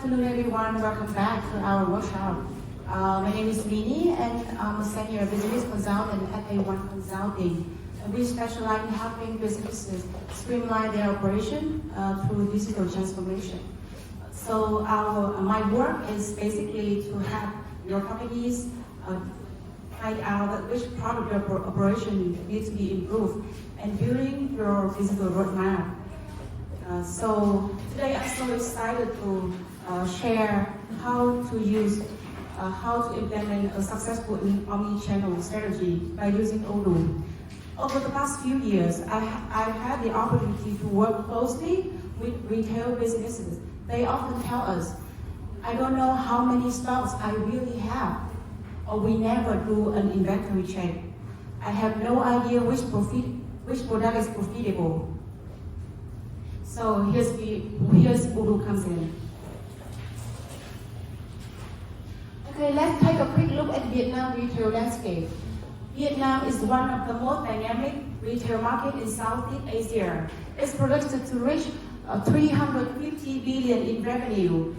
afternoon, everyone. Welcome back to our workshop. My name is Minny, and I'm a senior business consultant at A1 Consulting. And we specialize in helping businesses streamline their operation through digital transformation. So my work is basically to help your companies find out which part of your operation needs to be improved and building your digital roadmap. So today I'm so excited to share how to implement a successful omnichannel strategy by using Odoo. Over the past few years, I've had the opportunity to work closely with retail businesses. They often tell us, I don't know how many stocks I really have, or we never do an inventory check. I have no idea which product is profitable. So here's Odoo comes in. Okay, let's take a quick look at Vietnam retail landscape. Vietnam is one of the most dynamic retail markets in Southeast Asia. It's projected to reach 350 billion in revenue,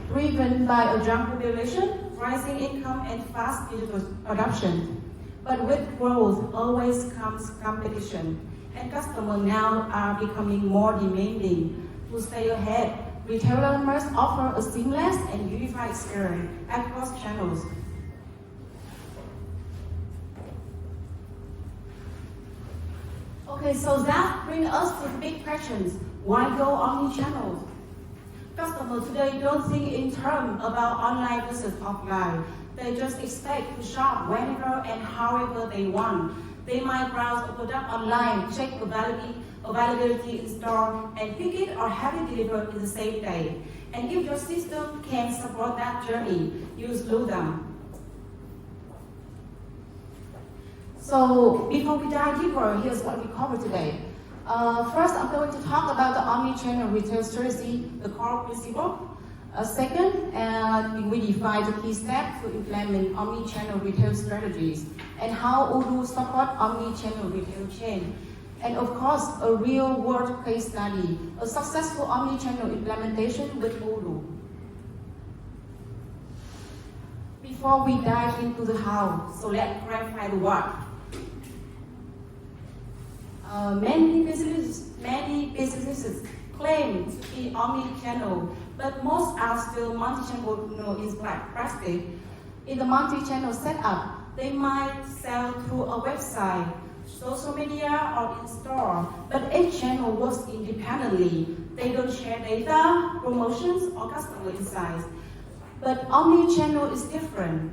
driven by a young population, rising income, and fast digital adoption. But with growth always comes competition, and customers now are becoming more demanding. To stay ahead, retailers must offer a seamless and unified experience across channels. Okay, so that brings us to the big questions. Why go omnichannel? Customers today don't think in terms about online versus offline. They just expect to shop whenever and however they want. They might browse a product online, check availability in store, and pick it or have it delivered in the same day. And if your system can support that journey, use them. So before we dive deeper, here's what we cover today. First, I'm going to talk about the omnichannel retail strategy, the core principle. Second, we define the key steps to implement omnichannel retail strategies and how Odoo support omnichannel retail chain. And of course, a real-world case study, a successful omnichannel implementation with Odoo. Before we dive into the how, so let's clarify the what. Many businesses claim to be omnichannel, but most are still multi-channel in practice. In the multi-channel setup, they might sell through a website, social media, or in store, but each channel works independently. They don't share data, promotions, or customer insights. But omnichannel is different.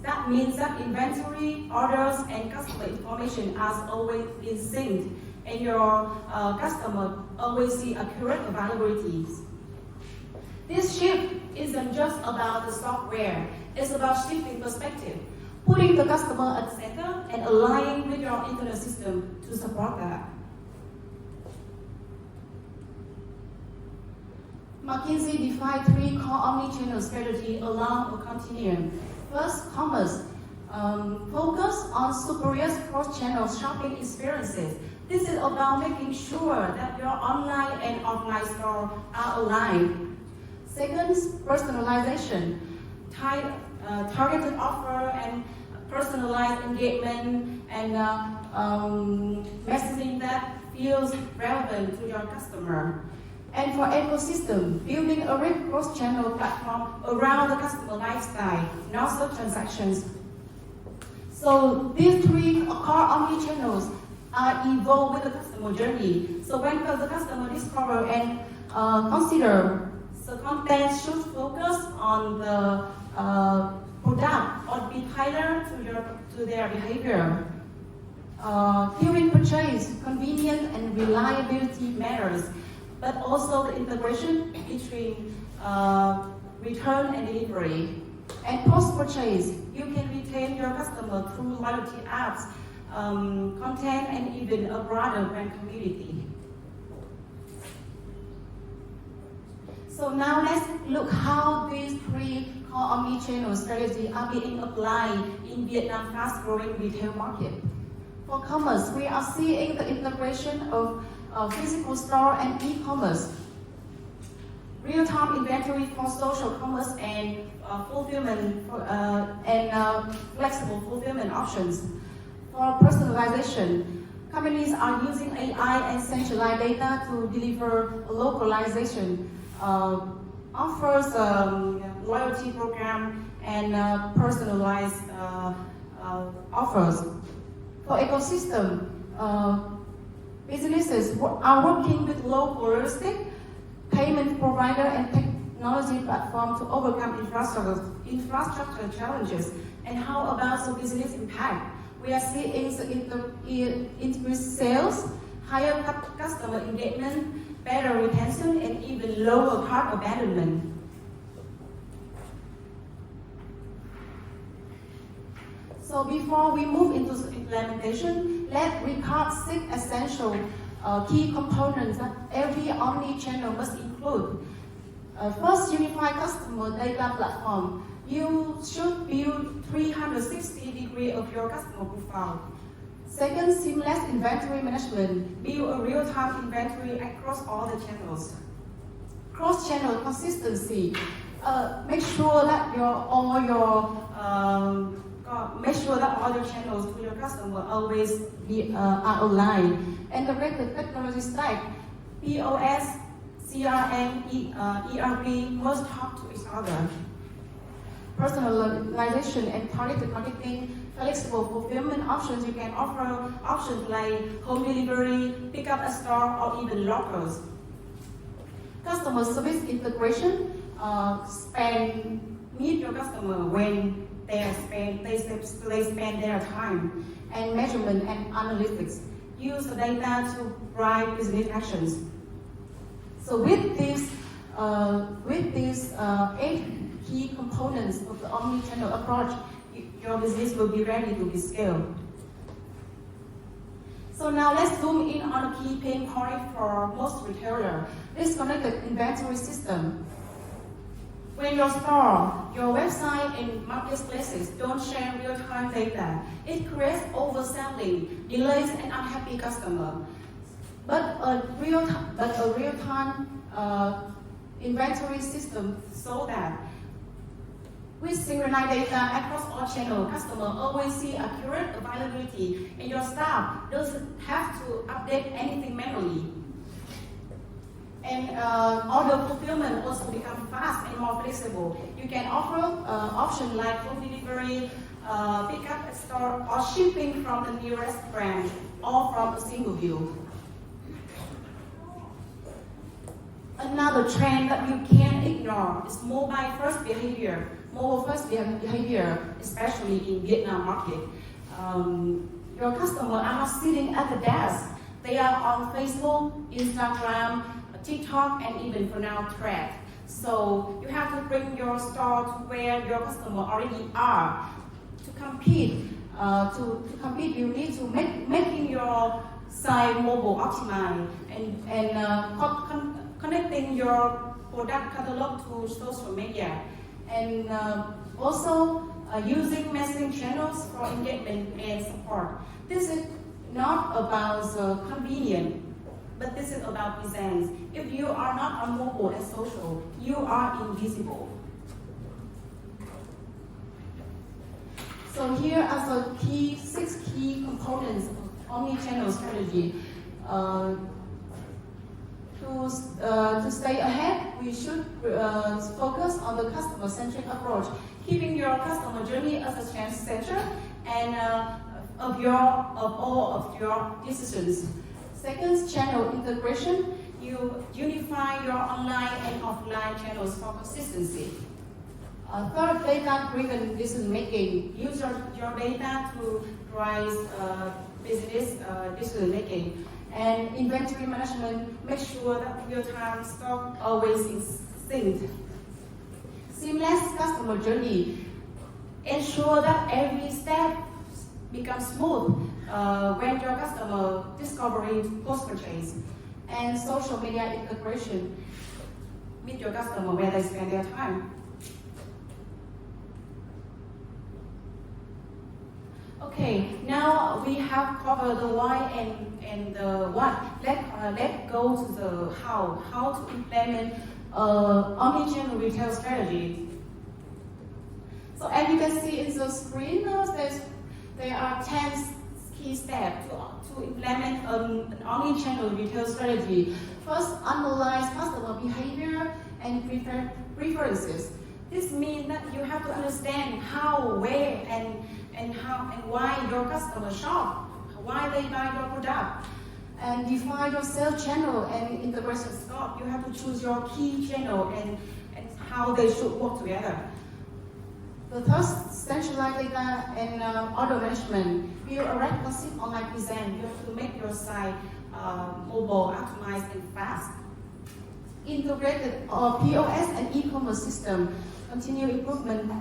That means that inventory, orders, and customer information are always in sync, and your customer always see accurate availabilities. This shift isn't just about the software, it's about shifting perspective, putting the customer at the center and aligning with your internal system to support that. McKinsey defined 3 core omnichannel strategies along a continuum. First, commerce. Focus on superior cross-channel shopping experiences. This is about making sure that your online and offline store are aligned. Second, personalization. Targeted offer and personalized engagement and messaging that feels relevant to your customer. And for ecosystem, building a rich cross-channel platform around the customer lifestyle, not just transactions. So these 3 core omnichannels are involved with the customer journey. So when the customer discover and consider, the content should focus on the product or be tailored to their behavior. During purchase, convenience and reliability matters, but also the integration between return and delivery. And post-purchase, you can retain your customer through loyalty apps, content, and even a broader brand community. So now let's look how these 3 core omnichannel strategies are being applied in Vietnam's fast-growing retail market. For commerce, we are seeing the integration of physical store and e-commerce. real-time inventory for social commerce and fulfillment and flexible fulfillment options. For personalization, companies are using AI and centralized data to deliver localization, offers loyalty program, and personalized offers. For ecosystem, businesses are working with local logistic, payment provider, and technology platform to overcome infrastructure challenges. And how about the business impact? We are seeing increased sales, higher customer engagement, better retention, and even lower cart abandonment. So before we move into the implementation, let's recap 6 essential key components that every omni-channel must include. First, unify customer data platform. You should build 360 degrees of your customer profile. Second, seamless inventory management. Build a real-time inventory across all the channels. Cross-channel consistency. Make sure that all your channels to your customer always are aligned. Integrated technology stack. POS, CRM, ERP must talk to each other. Personalization and targeted marketing, flexible fulfillment options. You can offer options like home delivery, pick up at store, or even lockers. Customer service integration, meet your customer when they spend their time. And measurement and analytics. Use the data to drive business actions. So with these 8 key components of the omni-channel approach, your business will be ready to be scaled. So now let's zoom in on a key pain point for most retailers: disconnected inventory system. When your store, your website, and marketplaces don't share real-time data, it creates overselling, delays, and unhappy customers. But a real-time inventory system so that with synchronized data across all channels, customers always see accurate availability, and your staff doesn't have to update anything manually. And order fulfillment also becomes fast and more flexible. You can offer options like home delivery, pick up at store, or shipping from the nearest branch, all from a single view. Another trend that you can't ignore is mobile-first behavior. Mobile-first behavior, especially in Vietnam market. Your customers are not sitting at the desk. They are on Facebook, Instagram, TikTok, and even for now, Thread. So you have to bring your store to where your customers already are. To compete, you need to making your site mobile optimized and connecting your product catalog to social media, and also using messaging channels for engagement and support. This is not about convenience, but this is about presence. If you are not on mobile and social, you are invisible. So here are the 6 key components of omni-channel strategy. To stay ahead, we should focus on the customer-centric approach, keeping your customer journey as a center and of all of your decisions. Second, channel integration. You unify your online and offline channels for consistency. Third, data-driven decision-making. Use your data to drive business decision-making. And inventory management, make sure that real-time stock always is synced. Seamless customer journey. Ensure that every step becomes smooth when your customer discovering post-purchase. And social media integration. Meet your customer where they spend their time. Okay, now we have covered the why and the what. Let's go to the how to implement omnichannel retail strategy. So as you can see in the screen, there are 10 key steps to implement an omnichannel retail strategy. First, analyze customer behavior and preferences. This means that you have to understand how, where, and how and why your customers shop, why they buy your product. And define your sales channel and integration scope. You have to choose your key channel and how they should work together. The third, centralized data and order management. Build a responsive online presence. You have to make your site mobile, optimized, and fast. Integrated POS and e-commerce system. Continue improvement.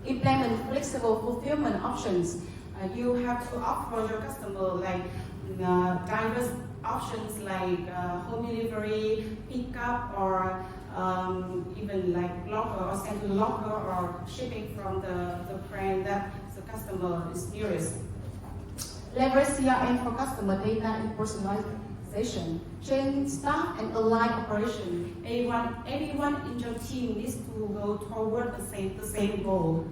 Implement flexible fulfillment options. You have to offer your customer like diverse options like home delivery, pickup, or even like locker or send to locker or shipping from the brand that the customer is nearest. Leverage CRM for customer data and personalization. Change staff and align operation. Everyone in your team needs to go toward the same goal.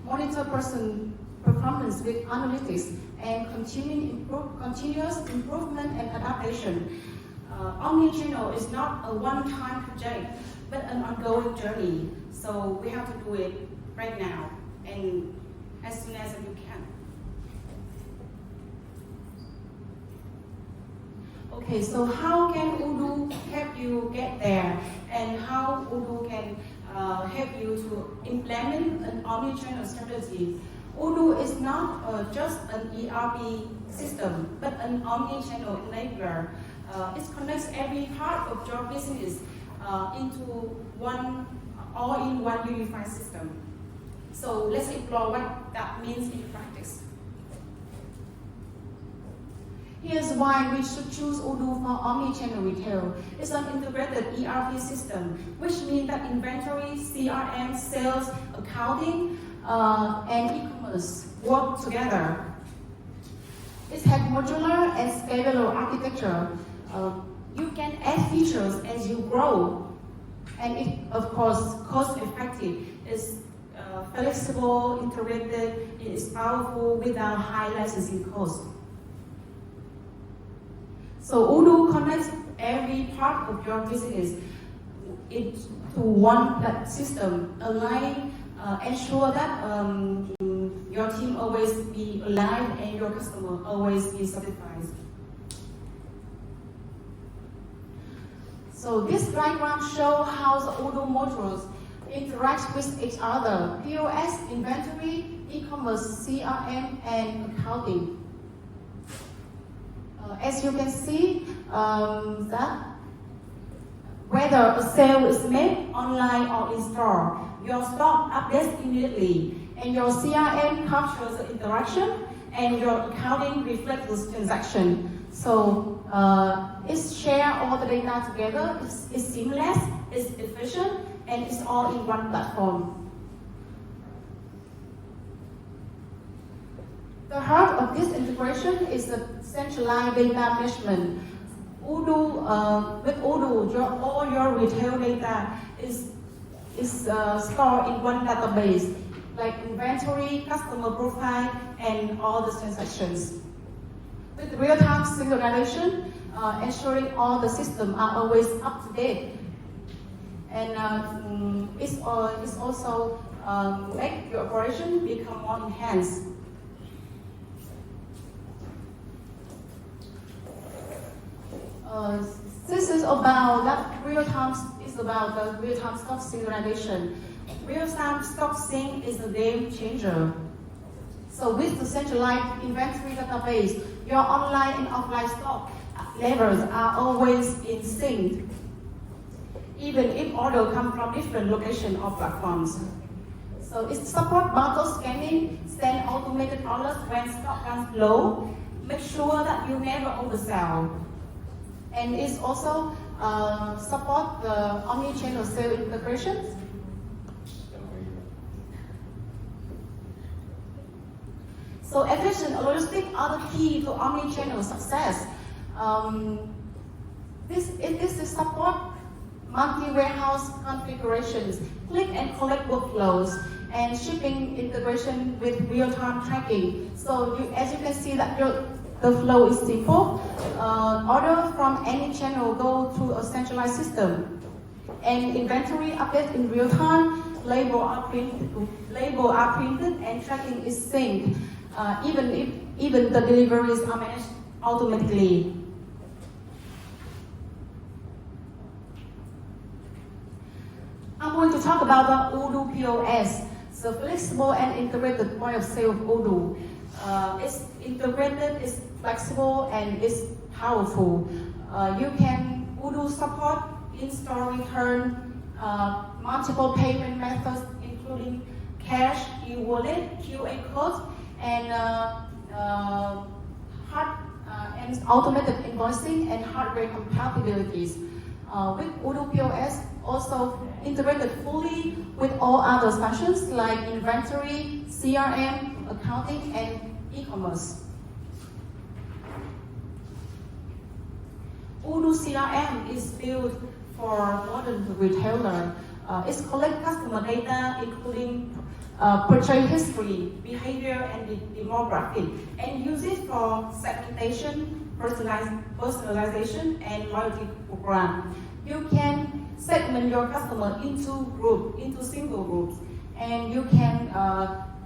Monitor performance with analytics and continuous improvement and adaptation. Omnichannel is not a one-time project, but an ongoing journey. So we have to do it right now and as soon as you can. Okay, so how can Odoo help you get there, and how Odoo can help you to implement an omnichannel strategy? Odoo is not just an ERP system, but an omnichannel enabler. It connects every part of your business into one all-in-one unified system. So let's explore what that means in practice. Here's why we should choose Odoo for omnichannel retail. It's an integrated ERP system, which means that inventory, CRM, sales, accounting, and e-commerce work together. It has modular and scalable architecture. You can add features as you grow, and it, of course, cost-effective. It's flexible, integrated, it is powerful without high licensing costs. So Odoo connects every part of your business into one system, align, ensure that your team always be aligned and your customer always be satisfied. So this diagram shows how the Odoo modules interact with each other: POS, inventory, e-commerce, CRM, and accounting. As you can see, that whether a sale is made online or in store, your stock updates immediately, and your CRM captures the interaction, and your accounting reflects the transaction. So it shares all the data together. It's seamless, it's efficient, and it's all in one platform. The heart of this integration is the centralized data management. Odoo, with Odoo, all your retail data is stored in one database, like inventory, customer profile, and all the transactions. With real-time synchronization, ensuring all the systems are always up to date. And it's also make your operation become more enhanced. This is about that real-time. Is about the real-time stock synchronization. Real-time stock sync is a game changer. So with the centralized inventory database, your online and offline stock levels are always in sync, even if orders come from different locations or platforms. So it supports barcode scanning, send automated orders when stock runs low, make sure that you never oversell. And it also support the omnichannel sale integrations. So efficient logistics are the key to omnichannel success. This is support multi-warehouse configurations, click and collect workflows, and shipping integration with real-time tracking. So as you can see that the flow is simple. Order from any channel go through a centralized system. And inventory update in real time, label are printed and tracking is synced. Even the deliveries are managed automatically. I'm going to talk about the Odoo POS, the flexible and integrated point of sale of Odoo. It's integrated, it's flexible, and it's powerful. You can Odoo support in-store return, multiple payment methods, including cash, e-wallet, QR codes, and automated invoicing and hardware compatibilities. With Odoo POS, also integrated fully with all other functions like inventory, CRM, accounting, and e-commerce. Odoo CRM is built for modern retailer. It collects customer data, including purchase history, behavior, and demographic, and use it for segmentation, personalization, and loyalty program. You can segment your customer into single groups, and you can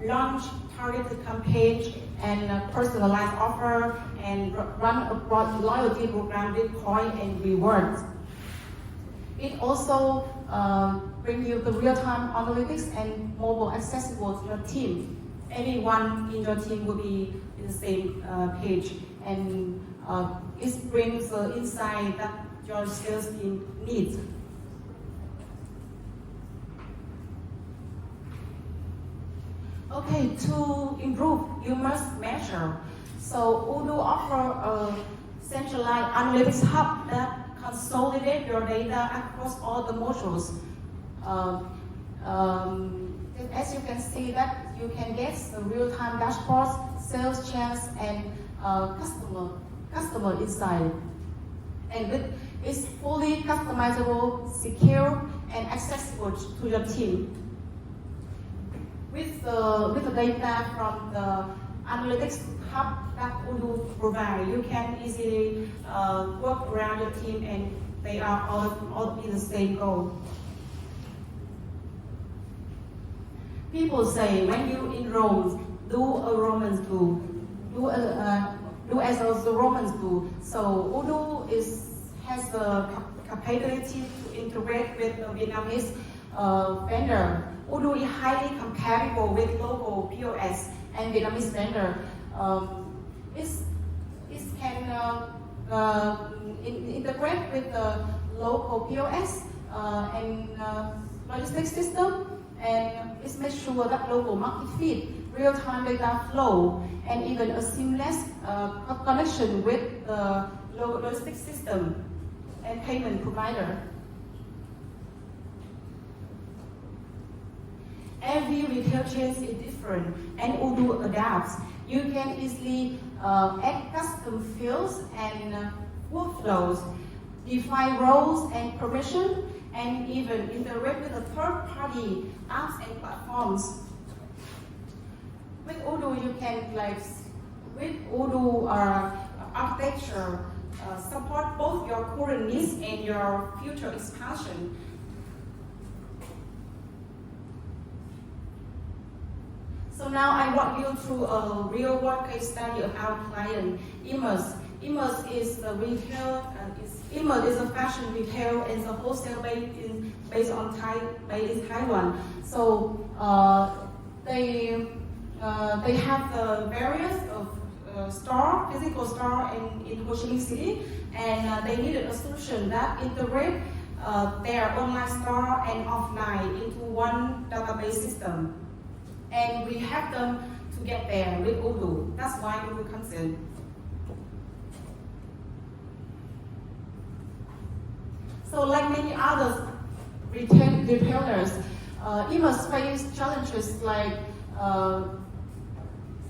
launch targeted campaigns and personalized offer, and run a broad loyalty program with coin and rewards. It also brings you the real-time analytics and mobile accessible to your team. Anyone in your team will be in the same page, and it brings the insight that your sales team needs. Okay, to improve, you must measure. So Odoo offers a centralized analytics hub that consolidate your data across all the modules. As you can see that you can get the real-time dashboards, sales chats, and customer insight. And it's fully customizable, secure, and accessible to your team. With the data from the analytics hub that Odoo provides, you can easily work around your team, and they are all in the same goal. People say when you in Rome, do as the Romans do. So Odoo has the capability to integrate with the Vietnamese vendor. Odoo is highly compatible with local POS and Vietnamese vendor. It can integrate with the local POS and logistics system, and it makes sure that local market fit, real-time data flow, and even a seamless connection with the logistics system and payment provider. Every retail chain is different, and Odoo adapts. You can easily add custom fields and workflows, define roles and permission, and even interact with the third-party apps and platforms. With Odoo, you can with Odoo architecture, support both your current needs and your future expansion. So now I walk you through a real-world case study of our client, Imus. Imus is a fashion retail and a wholesale based in Taiwan. So they have the various of physical store in Ho Chi Minh City, and they needed a solution that integrate their online store and offline into one database system. And we help them to get there with Odoo. That's why Odoo comes in. So like many other retailers, Imus face challenges like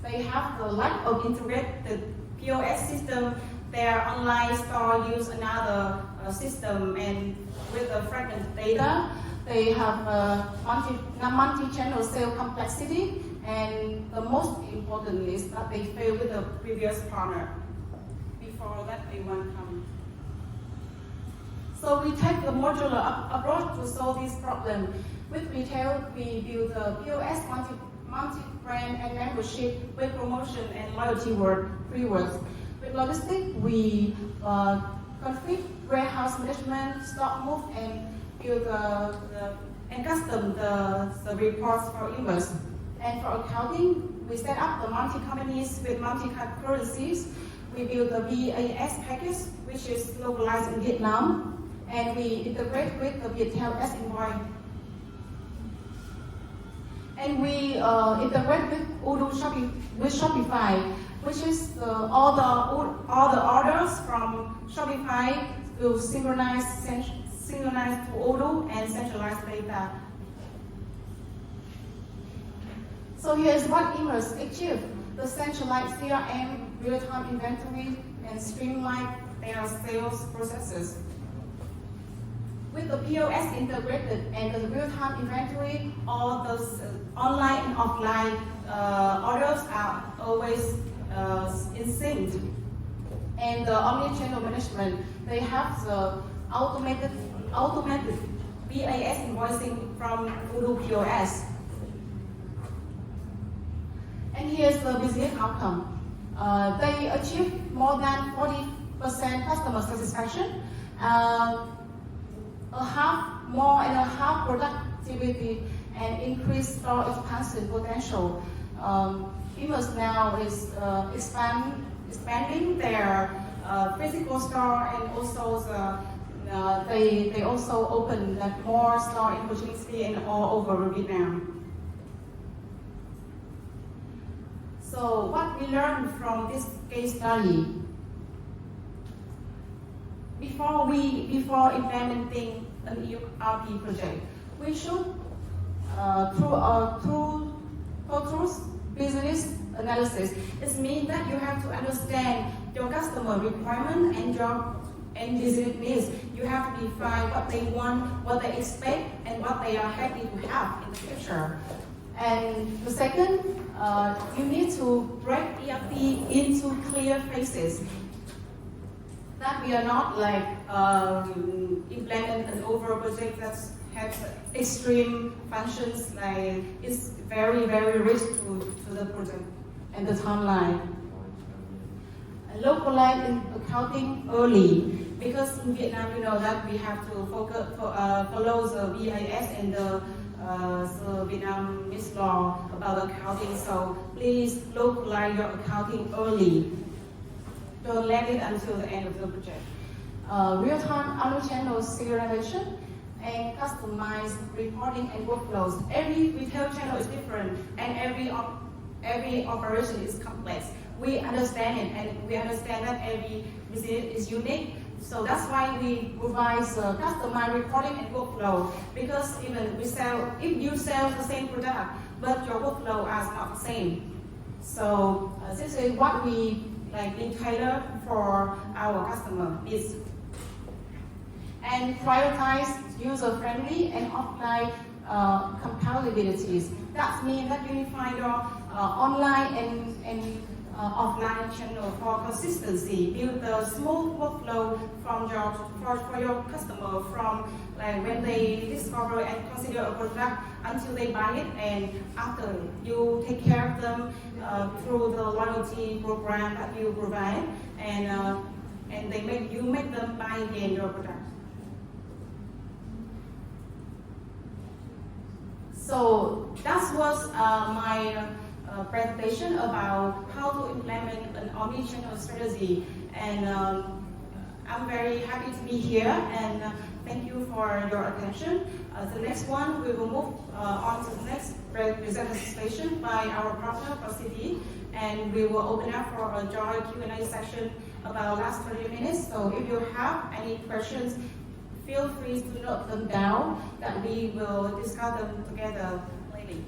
they have the lack of integrated POS system. Their online store use another system and with the fragmented data. They have multi-channel sale complexity, and the most important is that they fail with the previous partner before that they want to come. So we take the modular approach to solve this problem. With retail, we build the POS multi-brand and membership with promotion and loyalty rewards. With logistics, we config warehouse management, stock move, and build and custom the reports for users. And for accounting, we set up the multi-companies with multi-currencies. We build the VAS package, which is localized in Vietnam, and we integrate with the Viettel S invoice. And we integrate with Odoo Shopify, which is all the orders from Shopify will synchronize to Odoo and centralized data. So here's what e-commerce achieved: the centralized CRM, real-time inventory, and streamline their sales processes. With the POS integrated and the real-time inventory, all those online and offline orders are always in sync. And the omnichannel management, they have the automated VAS invoicing from Odoo POS. And here's the business outcome. They achieve more than 40% customer satisfaction, more and a half productivity, and increased store expansion potential. E-commerce now is expanding their physical store, and also they also open more store in Ho Chi Minh City and all over Vietnam. So what we learned from this case study: before implementing an ERP project, we should through business analysis. It means that you have to understand your customer requirement and your business needs. You have to define what they want, what they expect, and what they are happy to have in the future. And the second, you need to break ERP into clear phases. That we are not like implement an overall project that has extreme functions, like it's very, very rich to the project and the timeline. And localize in accounting early, because in Vietnam, you know that we have to follow the VAS and the Vietnamese law about accounting. So please localize your accounting early. Don't let it until the end of the project. Real-time omnichannel serialization and customized reporting and workflows. Every retail channel is different, and every operation is complex. We understand it, and we understand that every business is unique. So that's why we provide customized reporting and workflow. Because even if you sell the same product, but your workflow is not the same. So this is what we tailor for our customer needs. And prioritize user-friendly and offline compatibilities. That means that unify your online and offline channel for consistency. Build a smooth workflow for your customer from when they discover and consider a product until they buy it, and after you take care of them through the loyalty program that you provide, and you make them buy again your product. So that was my presentation about how to implement an omnichannel strategy, and I'm very happy to be here, and thank you for your attention. The next one, we will move on to the next presentation by our partner for City, and we will open up for a joint Q&A session about last 30 minutes. So if you have any questions, feel free to note them down, that we will discuss them together later.